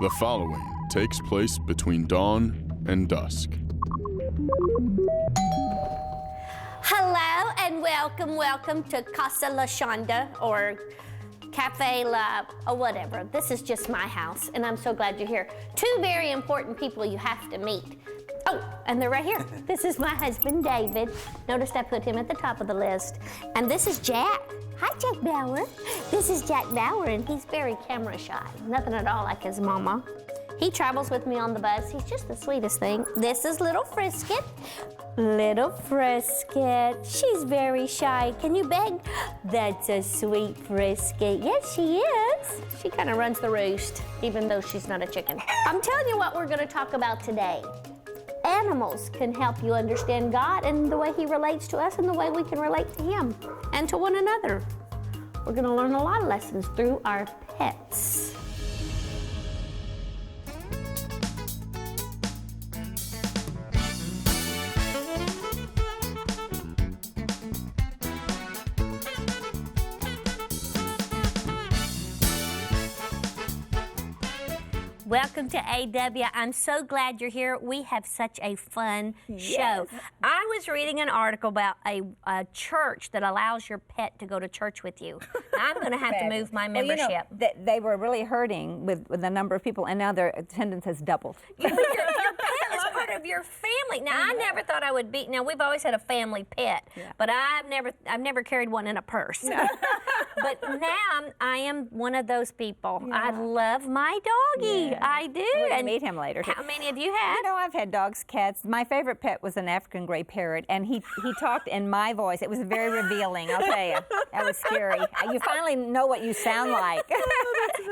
The following takes place between dawn and dusk. Hello and welcome to Casa La Shonda or Cafe La or whatever. This is just my house and I'm so glad you're here. Two very important people you have to meet. Oh, and they're right here. This is my husband, David. Noticed I put him at the top of the list. And this is Jack. Hi, Jack Bauer. This is Jack Bauer, and he's very camera shy. Nothing at all like his mama. He travels with me on the bus. He's just the sweetest thing. This is Little Frisket. Little Frisket. She's very shy. Can you beg? That's a sweet Frisket. Yes, she is. She kind of runs the roost, even though she's not a chicken. I'm telling you what we're going to talk about today. Animals can help you understand God and the way He relates to us and the way we can relate to Him and to one another. We're going to learn a lot of lessons through our pets. Welcome to AW. I'm so glad you're here. We have such a fun show. I was reading an article about a church that allows your pet to go to church with you. I'm going to have to move my membership. Well, you know, they were really hurting with the number of people, and now their attendance has doubled. Your pet is part of your family. Now, I never thought I would be. Now, we've always had a family pet, but I've never carried one in a purse. No. But now I am one of those people. Yeah. I love my doggie. Yeah. I do. We're going to meet him later. How many have you had? You know, I've had dogs, cats. My favorite pet was an African gray parrot, and he talked in my voice. It was very revealing, I'll tell you. That was scary. You finally know what you sound like.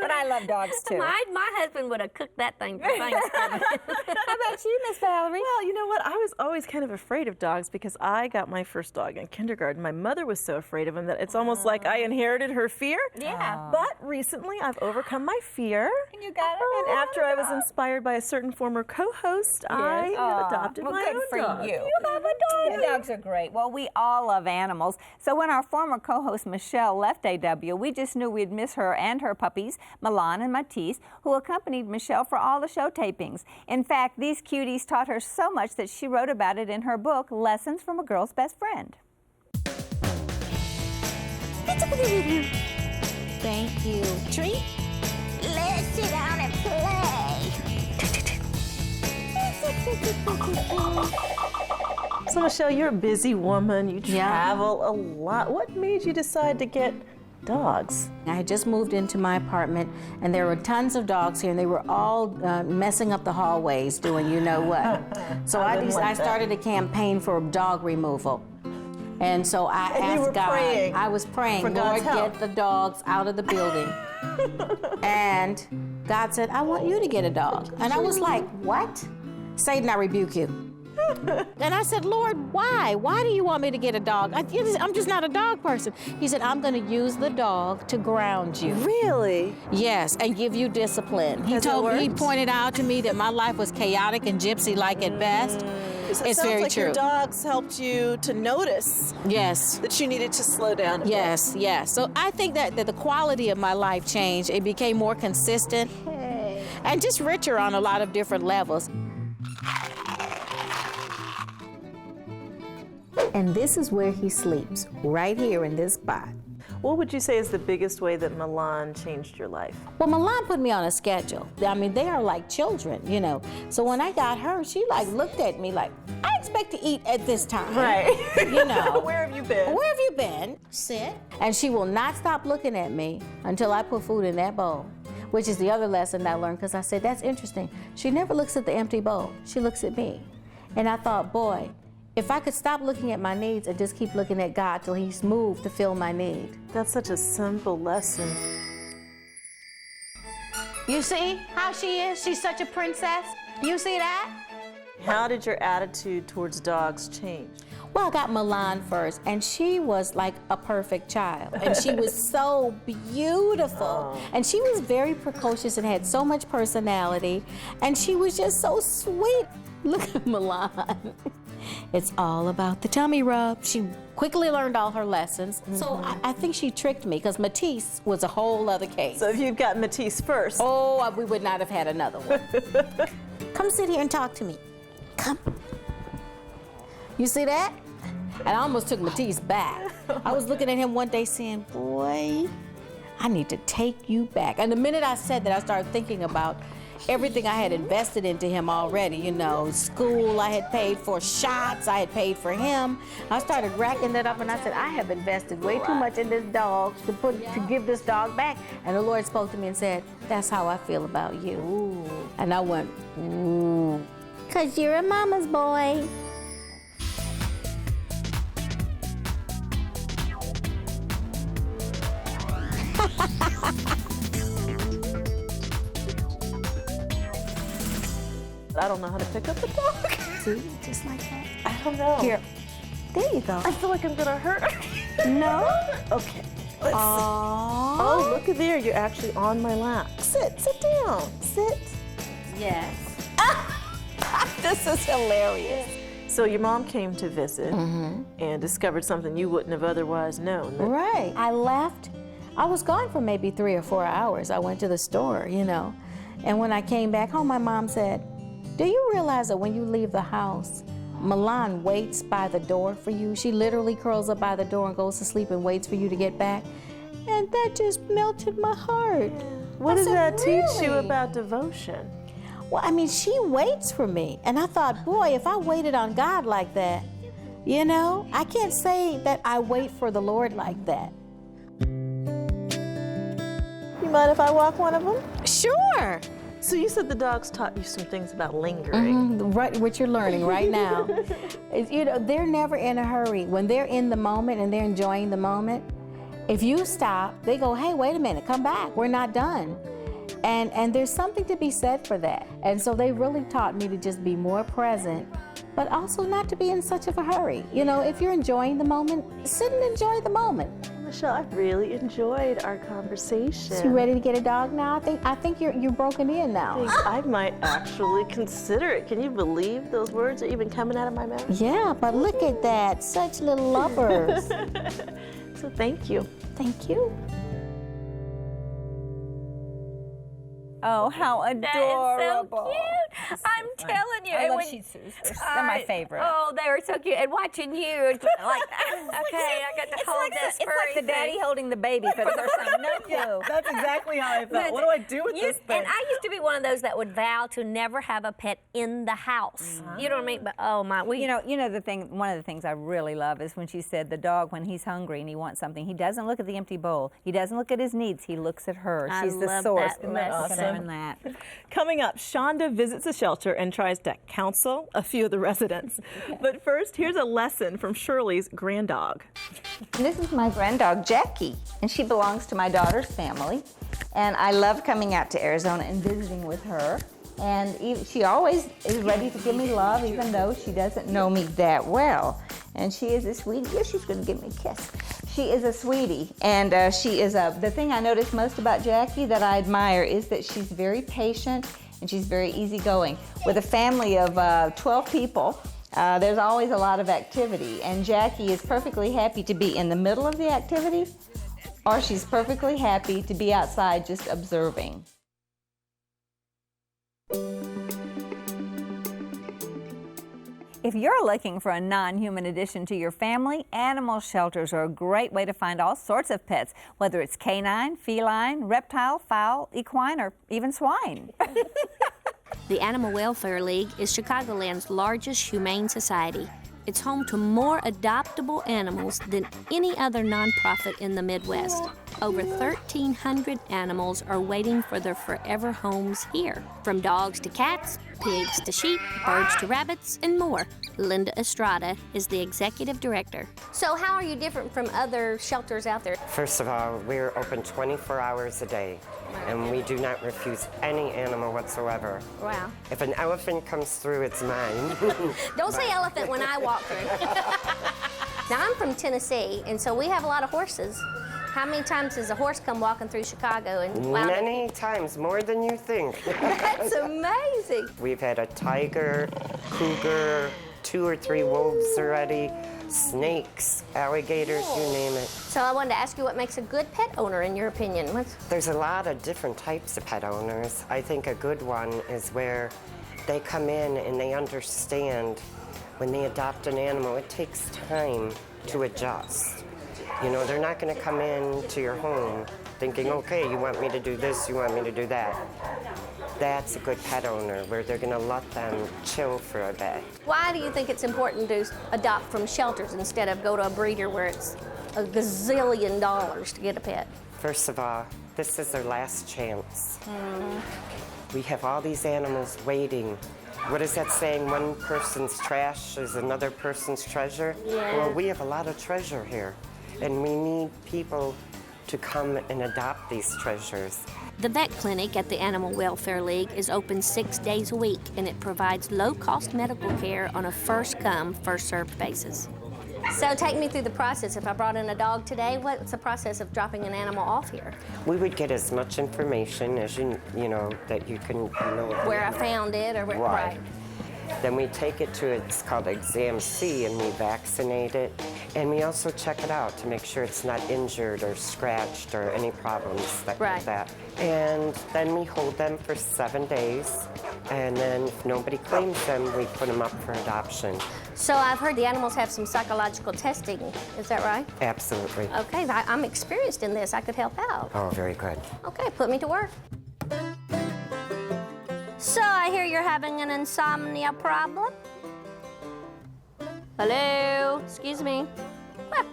But I love dogs, too. My husband would have cooked that thing for Thanksgiving. How about you, Miss Valerie? Well, you know what? I was always kind of afraid of dogs because I got my first dog in kindergarten. My mother was so afraid of him that it's almost like I inherited her fear. Yeah. But recently, I've overcome my fear. And you got it. And after I was inspired by a certain former co-host, I have adopted my own dog. Good for you. You have a dog. Dogs are great. Well, we all love animals. So when our former co-host Michelle left AW, we just knew we'd miss her and her puppies, Milan and Matisse, who accompanied Michelle for all the show tapings. In fact, these cuties taught her so much that she wrote about it in her book, Lessons from a Girl's Best Friend. Thank you. Treat? Let's sit down and play. So, Michelle, you're a busy woman. You travel a lot. What made you decide to get dogs? I had just moved into my apartment, and there were tons of dogs here, and they were all messing up the hallways, doing you know what. So I started a campaign for dog removal. And so I asked God, praying I was praying, Lord, get the dogs out of the building. And God said, I want you to get a dog. And I was like, what? Satan, I rebuke you. And I said, Lord, why? Why do you want me to get a dog? I'm just not a dog person. He said, I'm going to use the dog to ground you. Really? Yes, and give you discipline. He pointed out to me that my life was chaotic and gypsy-like at best. So it's very like true. Your dogs helped you to notice that you needed to slow down a bit. Yes. So I think that the quality of my life changed. It became more consistent and just richer on a lot of different levels. And this is where he sleeps, right here in this spot. What would you say is the biggest way that Milan changed your life? Well, Milan put me on a schedule. I mean, they are like children, you know. So when I got her, she looked at me like, I expect to eat at this time. Right. You know. Where have you been? Where have you been? Sit. And she will not stop looking at me until I put food in that bowl, which is the other lesson I learned, because I said, that's interesting. She never looks at the empty bowl. She looks at me. And I thought, boy, if I could stop looking at my needs and just keep looking at God till He's moved to fill my need. That's such a simple lesson. You see how she is? She's such a princess. You see that? How did your attitude towards dogs change? Well, I got Milan first, and she was like a perfect child. And she was so beautiful. And she was very precocious and had so much personality. And she was just so sweet. Look at Milan. It's all about the tummy rub. She quickly learned all her lessons. So I think she tricked me, because Matisse was a whole other case. So if you'd got Matisse first. Oh, we would not have had another one. Come sit here and talk to me. Come. You see that? And I almost took Matisse back. I was looking at him one day saying, boy, I need to take you back. And the minute I said that, I started thinking about everything I had invested into him already, you know, school I had paid for, shots I had paid for him. I started racking that up, and I said, I have invested way too much in this dog to give this dog back. And the Lord spoke to me and said, that's how I feel about you. Ooh. And I went, ooh. 'Cause you're a mama's boy. I don't know how to pick up the dog. See, just like that. I don't know. Here, there you go. I feel like I'm gonna hurt her. No? Okay. Let's see. Aww. Oh, look at there. You're actually on my lap. Sit down. Sit. Yes. This is hilarious. So your mom came to visit and discovered something you wouldn't have otherwise known. Right. I left. I was gone for maybe 3 or 4 hours. I went to the store, you know. And when I came back home, my mom said, do you realize that when you leave the house, Milan waits by the door for you? She literally curls up by the door and goes to sleep and waits for you to get back. And that just melted my heart. What does that teach you "Really?" about devotion? Well, I mean, she waits for me. And I thought, boy, if I waited on God like that, you know, I can't say that I wait for the Lord like that. You mind if I walk one of them? Sure. So you said the dogs taught you some things about lingering. Right, what you're learning right now. Is, you know, they're never in a hurry. When they're in the moment and they're enjoying the moment, if you stop, they go, hey, wait a minute, come back, we're not done. And there's something to be said for that. And so they really taught me to just be more present, but also not to be in such of a hurry. You know, if you're enjoying the moment, sit and enjoy the moment. Michelle, I've really enjoyed our conversation. So you ready to get a dog now? I think you're broken in now. I might actually consider it. Can you believe those words are even coming out of my mouth? Yeah, but look at that, such little lovers. So thank you. Thank you. Oh, how adorable. That is so cute. I'm telling you. I and love when- Shih Tzus. They're my favorite. Oh, they are so cute. And watching you, it's like, okay, I got to hold this It's like the daddy holding the baby for the first time. No clue. That's exactly how I felt. What do I do with this thing? And I used to be one of those that would vow to never have a pet in the house. You know what I mean? But oh my, You know the thing. One of the things I really love is when she said the dog, when he's hungry and he wants something, he doesn't look at the empty bowl. He doesn't look at his needs. He looks at her. I She's the love source. that lesson. That. Coming up, Shonda visits a shelter and tries to counsel a few of the residents. But first, here's a lesson from Shirley's grand dog. This is my grand dog, Jackie, and she belongs to my daughter's family. And I love coming out to Arizona and visiting with her. And she always is ready to give me love, even though she doesn't know me that well. And she is a sweetie. Yeah, she's going to give me a kiss. She is a sweetie, and she is the thing I notice most about Jackie that I admire is that she's very patient and she's very easygoing. With a family of 12 people, there's always a lot of activity, and Jackie is perfectly happy to be in the middle of the activity, or she's perfectly happy to be outside just observing. If you're looking for a non-human addition to your family, animal shelters are a great way to find all sorts of pets, whether it's canine, feline, reptile, fowl, equine, or even swine. The Animal Welfare League is Chicagoland's largest humane society. It's home to more adoptable animals than any other nonprofit in the Midwest. Over 1,300 animals are waiting for their forever homes here. From dogs to cats, pigs to sheep, birds to rabbits, and more. Linda Estrada is the executive director. So how are you different from other shelters out there? First of all, we're open 24 hours a day. and we do not refuse any animal whatsoever. Wow. If an elephant comes through, it's mine. Don't say elephant when I walk through. Now, I'm from Tennessee, and so we have a lot of horses. How many times has a horse come walking through Chicago and wound up? Many times, more than you think. That's amazing. We've had a tiger, cougar, 2 or 3 wolves already, snakes, alligators, you name it. So I wanted to ask you what makes a good pet owner, in your opinion? There's a lot of different types of pet owners. I think a good one is where they come in and they understand when they adopt an animal, it takes time to adjust. You know, they're not going to come into your home thinking, okay, you want me to do this, you want me to do that. That's a good pet owner, where they're going to let them chill for a bit. Why do you think it's important to adopt from shelters instead of go to a breeder where it's a gazillion dollars to get a pet? First of all, this is their last chance. We have all these animals waiting. What is that saying? One person's trash is another person's treasure? Yeah. Well, we have a lot of treasure here, and we need people to come and adopt these treasures. The vet clinic at the Animal Welfare League is open 6 days a week, and it provides low-cost medical care on a first-come, first-served basis. So take me through the process. If I brought in a dog today, what's the process of dropping an animal off here? We would get as much information as you know that you can know. Where I found it or where, right. Then we take it to, it's called Exam C, and we vaccinate it. And we also check it out to make sure it's not injured or scratched or any problems like that. And then we hold them for 7 days. And then if nobody claims them, we put them up for adoption. So I've heard the animals have some psychological testing. Is that right? Absolutely. Okay, I'm experienced in this. I could help out. Oh, very good. Okay, put me to work. So I hear you're having an insomnia problem? Hello? Excuse me. Well,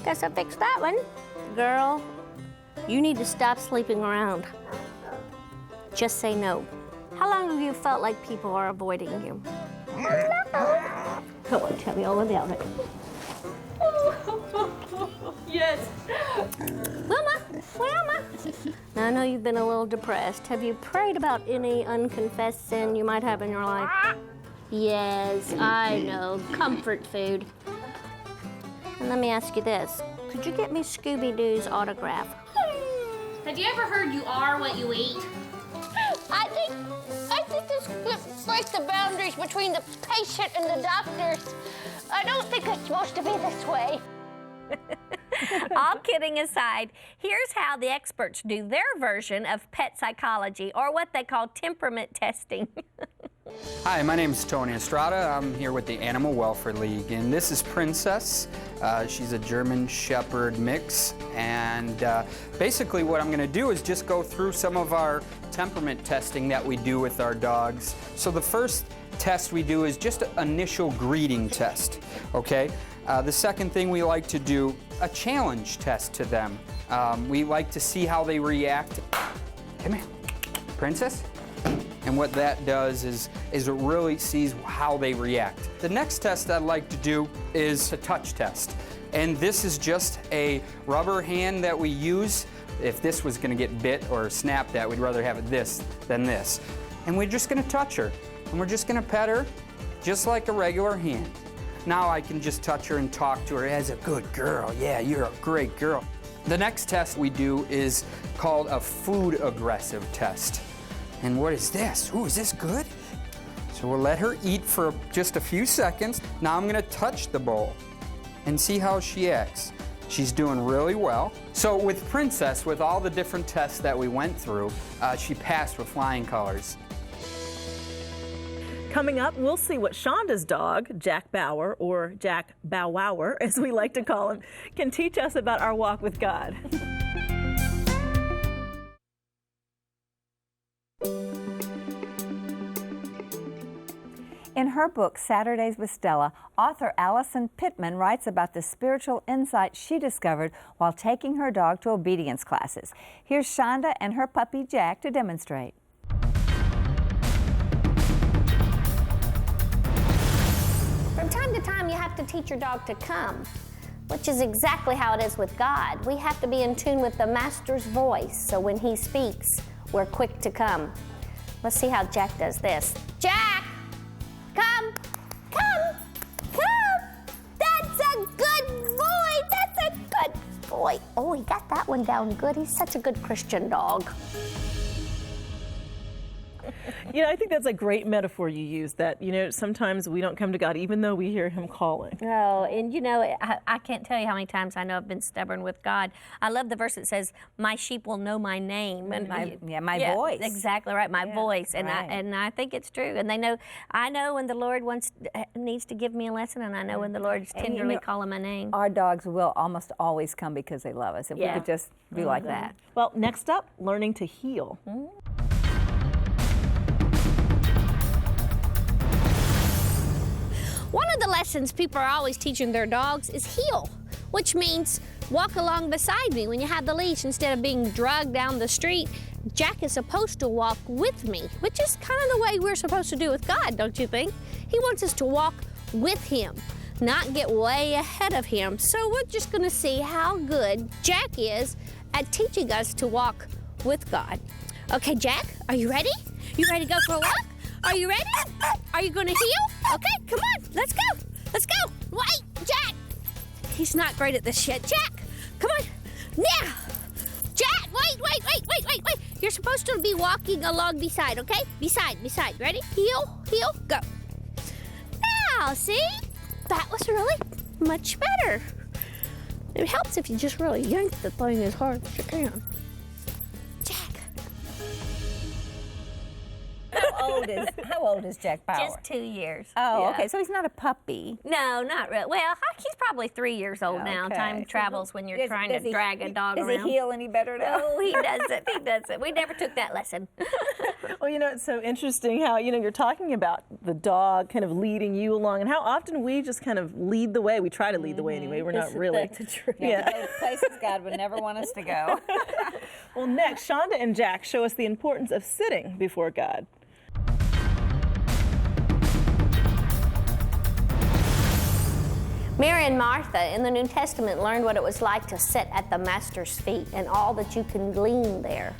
guess I fixed that one. Girl, you need to stop sleeping around. Just say no. How long have you felt like people are avoiding you? Come on, tell me all about it. Yes. Wilma, Wilma. Now, I know you've been a little depressed. Have you prayed about any unconfessed sin you might have in your life? Yes, I know. Comfort food. And let me ask you this. Could you get me Scooby-Doo's autograph? Have you ever heard you are what you eat? I think this breaks the boundaries between the patient and the doctors. I don't think it's supposed to be this way. All kidding aside, here's how the experts do their version of pet psychology, or what they call temperament testing. Hi, my name is Tony Estrada. I'm here with the Animal Welfare League, and this is Princess. She's a German Shepherd mix, and basically what I'm going to do is just go through some of our temperament testing that we do with our dogs. So the first test we do is just an initial greeting test, okay? The second thing we like to do, a challenge test to them. We like to see how they react. Come here, Princess. And what that does is it really sees how they react. The next test I'd like to do is a touch test. And this is just a rubber hand that we use. If this was gonna get bit or snapped at, we'd rather have it this than this. And we're just gonna touch her. And we're just gonna pet her just like a regular hand. Now I can just touch her and talk to her as a good girl. Yeah, you're a great girl. The next test we do is called a food aggressive test. And what is this? Ooh, is this good? So we'll let her eat for just a few seconds. Now I'm gonna touch the bowl and see how she acts. She's doing really well. So with Princess, with all the different tests that we went through, she passed with flying colors. Coming up, we'll see what Shonda's dog, Jack Bauer, or Jack Bow Wower, as we like to call him, can teach us about our walk with God. In her book, Saturdays with Stella, author Allison Pittman writes about the spiritual insight she discovered while taking her dog to obedience classes. Here's Shonda and her puppy Jack to demonstrate. From time to time, you have to teach your dog to come. which is exactly how it is with God. We have to be in tune with the Master's voice, so when He speaks, we're quick to come. Let's see how Jack does this. Jack! Come! Come! Come! That's a good boy! That's a good boy! Oh, he got that one down good. He's such a good Christian dog. You know, I think that's a great metaphor you use, that, you know, sometimes we don't come to God even though we hear Him calling. Oh, and you know, I can't tell you how many times I know I've been stubborn with God. I love the verse that says, "My sheep will know my name." And my voice. Exactly right, my voice. And right. I think it's true. And they know, I know when the Lord needs to give me a lesson, and I know when the Lord's tenderly calling my name. Our dogs will almost always come because they love us. If we could just be like that. Well, next up, learning to heal. One of the lessons people are always teaching their dogs is heel, which means walk along beside me when you have the leash. Instead of being dragged down the street, Jack is supposed to walk with me, which is kind of the way we're supposed to do with God, don't you think? He wants us to walk with Him, not get way ahead of Him. So we're just going to see how good Jack is at teaching us to walk with God. Okay, Jack, are you ready? You ready to go for a walk? Are you ready? Are you going to heel? Okay, come on, let's go. Let's go. Wait, Jack. He's not great at this yet. Jack, come on. Now. Jack, wait. You're supposed to be walking along beside, okay? Beside. Ready? Heel, go. Now, see? That was really much better. It helps if you just really yank the thing as hard as you can. How old is Jack Bauer? Just 2 years. Oh, Yeah. okay. So he's not a puppy. No, not really. Well, he's probably 3 years old now. Okay. Time travels when you're trying to drag a dog around. Does he heel any better now? Oh, he doesn't. We never took that lesson. Well, you know, it's so interesting how, you know, you're talking about the dog kind of leading you along, and how often we just kind of lead the way. We try to lead the way anyway. We're not really. That's the truth. Yeah. We go to places God would never want us to go. Well, next, Shonda and Jack show us the importance of sitting before God. Mary and Martha in the New Testament learned what it was like to sit at the Master's feet and all that you can glean there.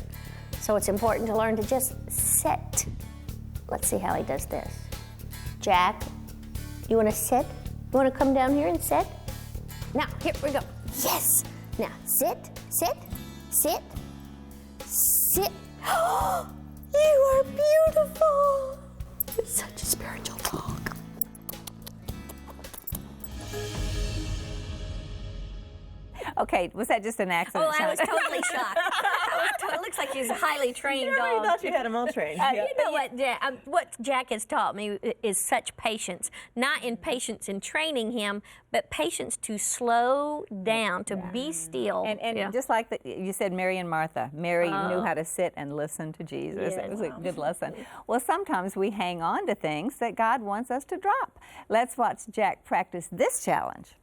So it's important to learn to just sit. Let's see how he does this. Jack, you want to sit? You want to come down here and sit? Now, here we go. Yes! Now, sit. You are beautiful! You're such a spiritual dog. Okay, was that just an accident? Oh, I was totally shocked. It looks like she's a highly trained I dog. thought you had them all trained. You know what Jack has taught me is such patience. Not in patience in training him, but patience to slow down, to be still. And just like you said, Mary and Martha. Mary knew how to sit and listen to Jesus. Yes. It was a good lesson. Well, sometimes we hang on to things that God wants us to drop. Let's watch Jack practice this challenge.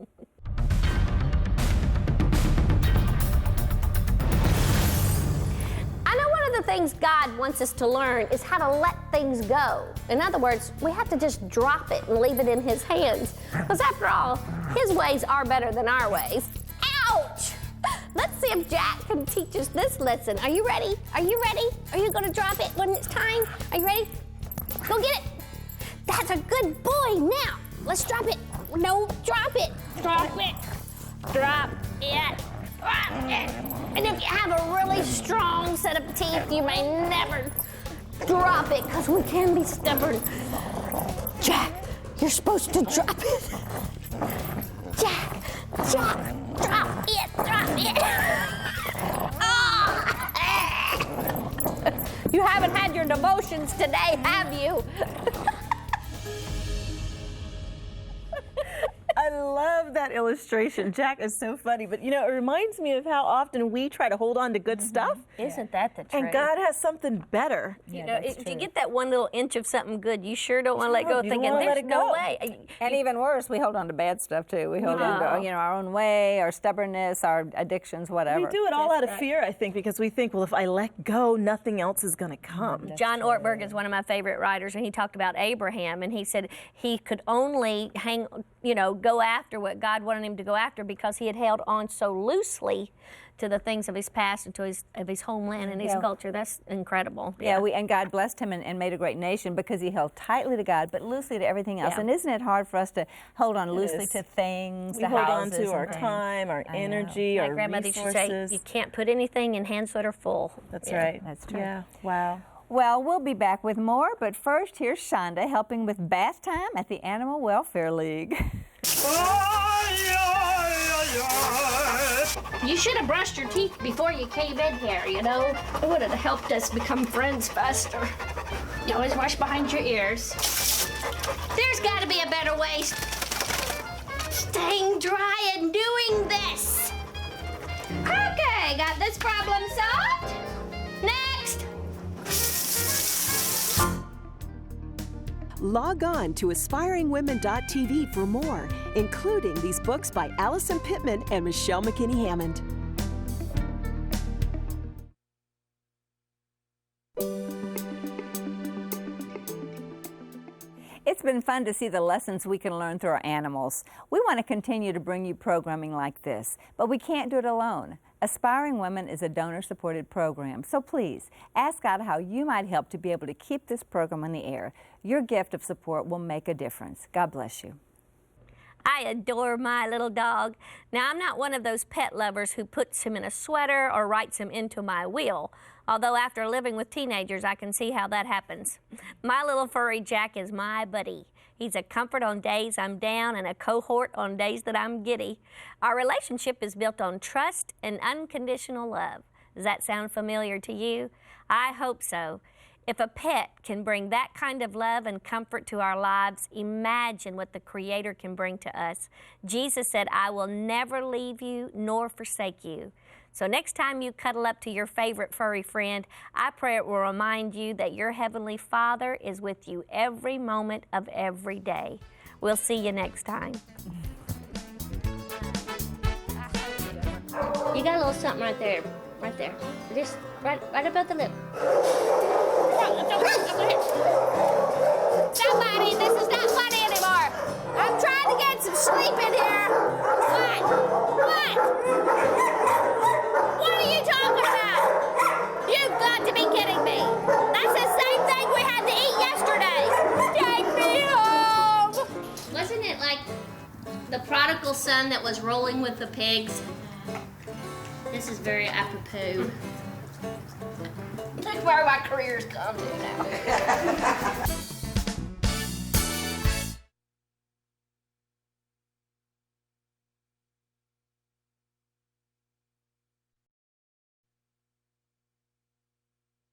I know one of the things God wants us to learn is how to let things go. In other words, we have to just drop it and leave it in His hands. Because after all, His ways are better than our ways. Ouch! Let's see if Jack can teach us this lesson. Are you ready? Are you going to drop it when it's time? Are you ready? Go get it. That's a good boy. Now, let's drop it. No, drop it. Drop it. Drop it. And if you have a really strong set of teeth, you may never drop it because we can be stubborn. Jack, you're supposed to drop it. Jack, drop it. You haven't had your devotions today, have you? I love that illustration. Jack is so funny, but you know, it reminds me of how often we try to hold on to good stuff. Isn't that the truth? And God has something better. You know, if you get that one little inch of something good, you sure don't want to let go, thinking there's no way. And even worse, we hold on to bad stuff too. We hold on to our own way, our stubbornness, our addictions, whatever. We do it all out of fear, I think, because we think, well, if I let go, nothing else is going to come. John Ortberg is one of my favorite writers, and he talked about Abraham, and he said he could only go after what God wanted him to go after because he had held on so loosely to the things of his past and to his homeland and his culture. That's incredible. Yeah, and God blessed him and made a great nation because he held tightly to God, but loosely to everything else. Yeah. And isn't it hard for us to hold on loosely to things, We to hold on houses to our and things? time, our energy, My our grandmother used to say, resources. you can't put anything in hands that are full. That's right. That's true. Yeah. Wow. Well, we'll be back with more, but first, here's Shonda helping with bath time at the Animal Welfare League. You should have brushed your teeth before you came in here, you know? It would have helped us become friends faster. You always wash behind your ears. There's got to be a better way. Staying dry and doing this. Okay, got this problem solved. Next. Log on to aspiringwomen.tv for more, including these books by Allison Pittman and Michelle McKinney-Hammond. It's been fun to see the lessons we can learn through our animals. We want to continue to bring you programming like this, but we can't do it alone. Aspiring Women is a donor-supported program, so please ask God how you might help to be able to keep this program on the air. Your gift of support will make a difference. God bless you. I adore my little dog. Now, I'm not one of those pet lovers who puts him in a sweater or writes him into my will, although after living with teenagers, I can see how that happens. My little furry Jack is my buddy. He's a comfort on days I'm down and a cohort on days that I'm giddy. Our relationship is built on trust and unconditional love. Does that sound familiar to you? I hope so. If a pet can bring that kind of love and comfort to our lives, imagine what the Creator can bring to us. Jesus said, I will never leave you nor forsake you. So next time you cuddle up to your favorite furry friend, I pray it will remind you that your Heavenly Father is with you every moment of every day. We'll see you next time. You got a little something right there. Right there. Just right above the lip. Somebody, this is not funny anymore. I'm trying to get some sleep in here. What? What? What are you talking about? You've got to be kidding me. That's the same thing we had to eat yesterday. Take me home. Wasn't it like the prodigal son that was rolling with the pigs? This is very apropos. Look where my career's come to now.